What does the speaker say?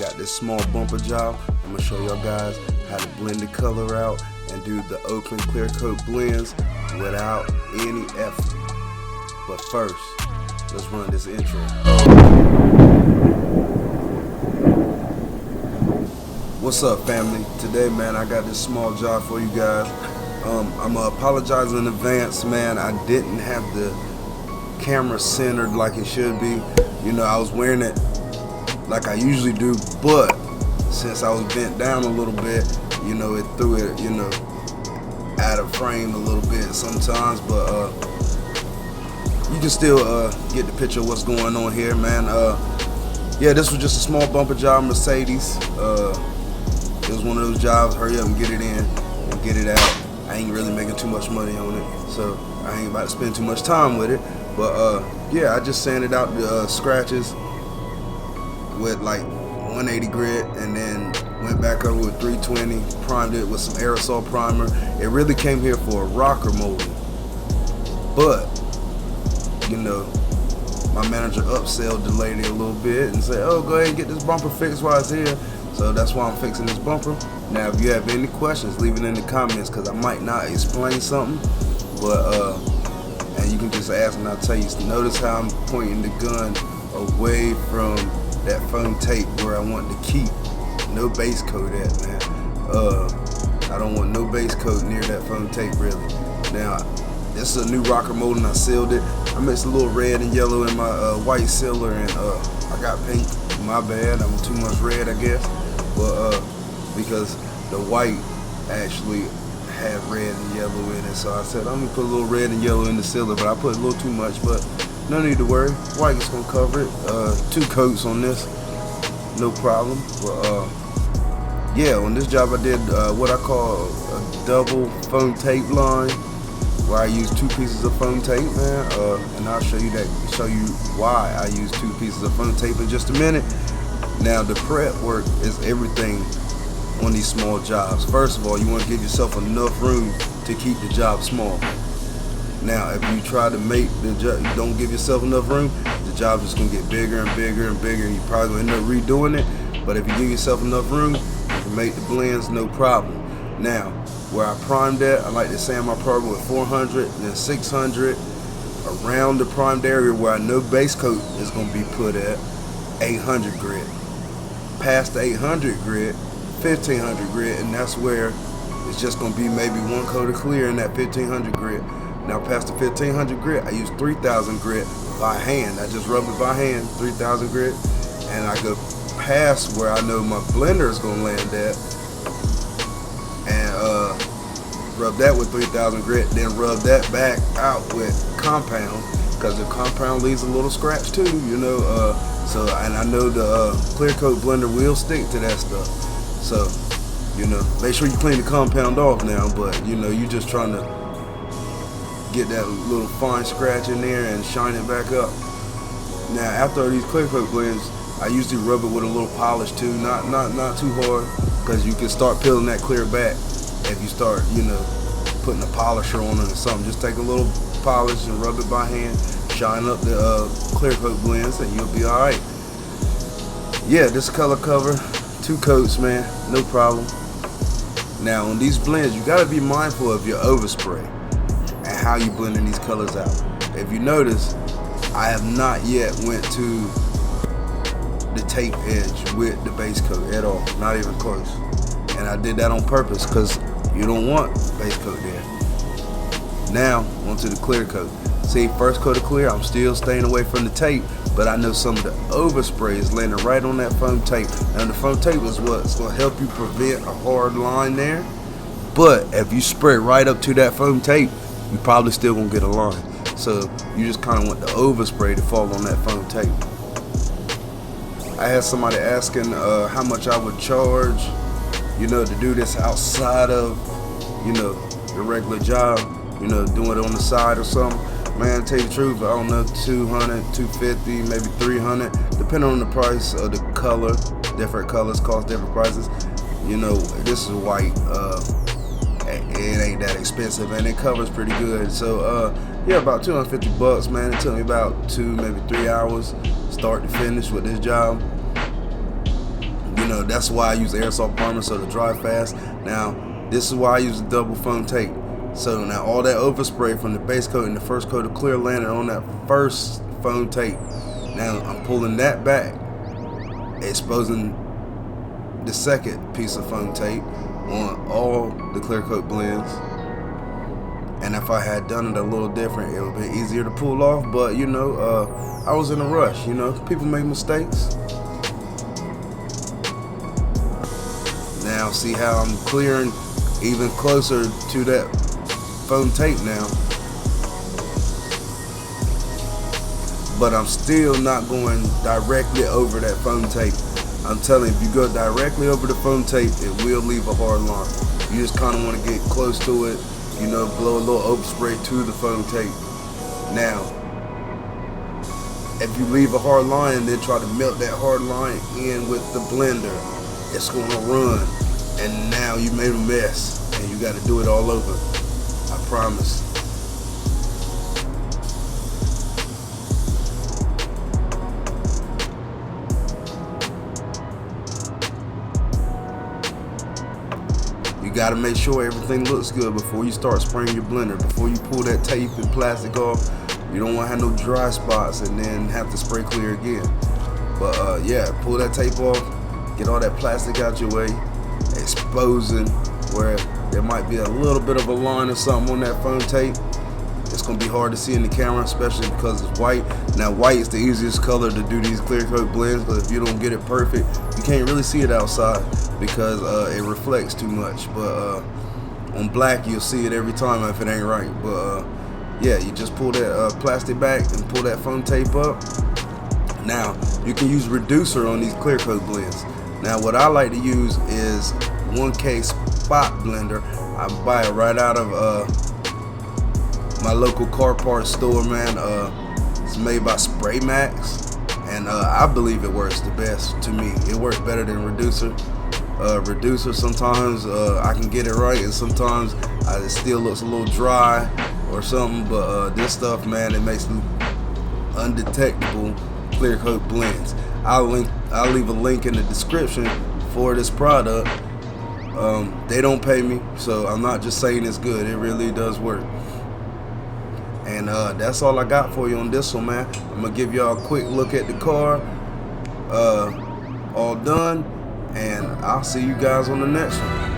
got this small bumper job. I'm gonna show y'all guys how to blend the color out and do the open clear coat blends without any effort. But first, let's run this intro. What's up, family? Today, man, I got this small job for you guys. I'm gonna apologize in advance, man. I didn't have the camera centered like it should be. You know, I was wearing it like I usually do, but since I was bent down a little bit, you know, it threw it, you know, out of frame a little bit sometimes, but you can still get the picture of what's going on here, man. Yeah, this was just a small bumper job, Mercedes. It was one of those jobs, hurry up and get it in and get it out. I ain't really making too much money on it, so I ain't about to spend too much time with it. But yeah, I just sanded out the scratches with like 180 grit, and then went back over with 320, primed it with some aerosol primer. It really came here for a rocker molding, but you know, my manager upselled the lady a little bit and said, oh, go ahead and get this bumper fixed while it's here. So that's why I'm fixing this bumper. Now, if you have any questions, leave it in the comments, because I might not explain something, but and you can just ask and I'll tell you. Notice how I'm pointing the gun away from that foam tape where I want to keep no base coat at, man. I don't want no base coat near that foam tape, really. Now, this is a new rocker mold and I sealed it. I mixed a little red and yellow in my white sealer, and I got pink. My bad, I'm too much red, I guess. But because the white actually had red and yellow in it, so I said I'm gonna put a little red and yellow in the sealer, but I put a little too much. But no need to worry, white is gonna cover it. 2 coats on this, no problem. But yeah, on this job I did what I call a double foam tape line, where I use 2 pieces of foam tape, man. And I'll show you why I use 2 pieces of foam tape in just a minute. Now, the prep work is everything on these small jobs. First of all, you want to give yourself enough room to keep the job small. Now, if you try to make the job, you don't give yourself enough room, the job is going to get bigger and bigger and bigger, and you're probably going to end up redoing it. But if you give yourself enough room, you can make the blends, no problem. Now, where I primed at, I like to sand my primer with 400 and then 600 around the primed area where I know base coat is going to be put at 800 grit. Past the 800 grit, 1500 grit, and that's where it's just going to be maybe 1 coat of clear in that 1500 grit. Now, past the 1500 grit, I use 3000 grit by hand. I just rub it by hand, 3000 grit, and I go past where I know my blender is going to land at, and rub that with 3000 grit, then rub that back out with compound, because the compound leaves a little scratch too, you know. So, and I know the clear coat blender will stick to that stuff. So, you know, make sure you clean the compound off now, but you know, you just trying to get that little fine scratch in there and shine it back up. Now, after these clear coat blends, I usually rub it with a little polish too, not too hard, because you can start peeling that clear back if you start, you know, putting a polisher on it or something. Just take a little polish and rub it by hand, shine up the clear coat blends, and you'll be all right. Yeah, this color cover, 2 coats, man, no problem. Now, on these blends, you gotta be mindful of your overspray and how you blending these colors out. If you notice, I have not yet went to the tape edge with the base coat at all, not even close. And I did that on purpose, because you don't want base coat there. Now, onto the clear coat. See, first coat of clear, I'm still staying away from the tape, but I know some of the overspray is landing right on that foam tape. Now, the foam tape is what's going to help you prevent a hard line there. But if you spray right up to that foam tape, you probably still going to get a line. So you just kind of want the overspray to fall on that foam tape. I had somebody asking how much I would charge, you know, to do this outside of, you know, the regular job, you know, doing it on the side or something. Man, to tell you the truth, I don't know, 200, 250, maybe 300, depending on the price of the color. Different colors cost different prices. You know, this is white. It ain't that expensive, and it covers pretty good. So, yeah, about 250 bucks, man. It took me about 2, maybe 3 hours, start to finish with this job. You know, that's why I use aerosol primer, so to dry fast. Now, this is why I use the double foam tape. So now all that overspray from the base coat and the first coat of clear landed on that first foam tape. Now I'm pulling that back, exposing the second piece of foam tape on all the clear coat blends. And if I had done it a little different, it would be easier to pull off. But you know, I was in a rush. You know, people make mistakes. Now see how I'm clearing even closer to that foam tape now. But I'm still not going directly over that foam tape. I'm telling you, if you go directly over the foam tape, it will leave a hard line. You just kind of want to get close to it, you know, blow a little overspray to the foam tape. Now, if you leave a hard line and then try to melt that hard line in with the blender, it's going to run. And now you made a mess, and you got to do it all over. I promise. You got to make sure everything looks good before you start spraying your blender. Before you pull that tape and plastic off, you don't want to have no dry spots and then have to spray clear again. But yeah, pull that tape off, get all that plastic out your way, exposing where there might be a little bit of a line or something on that foam tape. It's going to be hard to see in the camera, especially because it's white. Now, white is the easiest color to do these clear coat blends, but if you don't get it perfect, you can't really see it outside because it reflects too much. But on black, you'll see it every time if it ain't right. But yeah, you just pull that plastic back and pull that foam tape up. Now, you can use reducer on these clear coat blends. Now, what I like to use is 1K spot blender. I buy it right out of my local car parts store, man. It's made by Spray Max, and I believe it works the best to me. It works better than reducer. Reducer, sometimes I can get it right, and sometimes it still looks a little dry or something. But this stuff, man, it makes them undetectable clear coat blends. I'll leave a link in the description for this product. They don't pay me, so I'm not just saying it's good. It really does work. And that's all I got for you on this one, man. I'm gonna give y'all a quick look at the car, all done, and I'll see you guys on the next one.